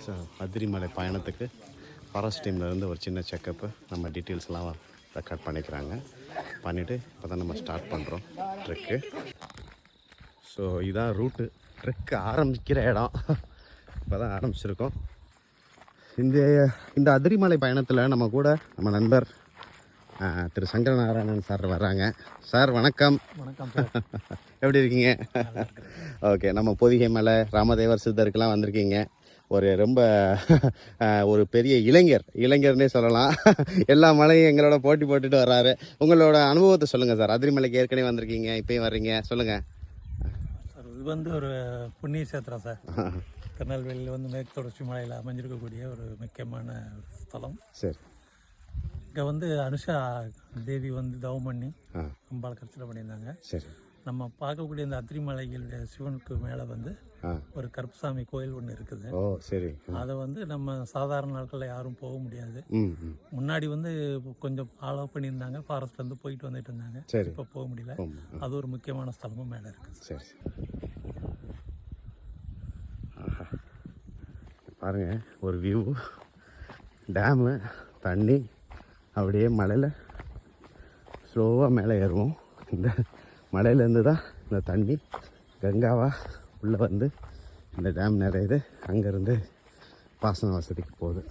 So அதிரிமலை பயணத்துக்கு forest டீம்லேருந்து ஒரு சின்ன செக்கப்பு நம்ம டீட்டெயில்ஸ்லாம் ரெக்கார்ட் பண்ணிக்கிறாங்க. பண்ணிவிட்டு இப்போ தான் நம்ம ஸ்டார்ட் பண்ணுறோம் ட்ரெக்கு. ஸோ இதான் ரூட்டு, ட்ரெக்கு ஆரம்பிக்கிற இடம். இப்போ தான் ஆரம்பிச்சிருக்கோம். இந்த அதிரிமலை பயணத்தில் நம்ம கூட நம்ம நண்பர் திரு சங்கரநாராயணன் சார் வர்றாங்க. சார் வணக்கம். வணக்கம். எப்படி இருக்கீங்க? ஓகே, நம்ம பொதிகை மலை ராமதேவர் சித்தருக்கெல்லாம் வந்திருக்கீங்க. ரொம்ப ஒரு பெரிய இளைஞர்னே சொல்லலாம். எல்லா மலையும் எங்களோட போட்டி போட்டுட்டு வர்றாரு. உங்களோட அனுபவத்தை சொல்லுங்கள் சார். அதிரிமலைக்கு ஏற்கனவே வந்திருக்கீங்க, இப்போயும் வர்றீங்க, சொல்லுங்கள் சார். இது ஒரு புண்ணிய சேத்திரம் சார். திருநெல்வேலியில் மேற்கு தொடர்ச்சி மலையில் அமைஞ்சிருக்கக்கூடிய ஒரு முக்கியமான ஒரு ஸ்தலம். சரி. இங்கே அனுஷா தேவி தவம் பண்ணி அம்பாள் கர்ச்சனை பண்ணியிருந்தாங்க. சரி. நம்ம பார்க்கக்கூடிய இந்த அதிரிமலைகளுடைய சிவனுக்கு மேலே ஒரு கருப்பசாமி கோயில் ஒன்று இருக்குது. ஓ சரி. அதை நம்ம சாதாரண நாட்களில் யாரும் போக முடியாது. முன்னாடி கொஞ்சம் ஃபாலோ பண்ணியிருந்தாங்க, ஃபாரஸ்ட்லேருந்து போயிட்டு வந்துட்டு இருந்தாங்க. சரி. இப்போ போக முடியல. அது ஒரு முக்கியமான ஸ்தலமும் மேலே இருக்குது. சரி. பாருங்க, ஒரு வியூ, டேமு, தண்ணி, அப்படியே மலையில் ஸ்லோவாக மேலே ஏறுவோம். இந்த மலையிலேருந்து தான் இந்த தண்ணி கங்காவாக உள்ளே இந்த டேம் நிறையுது. அங்கேருந்து பாசன வசதிக்கு போகுது.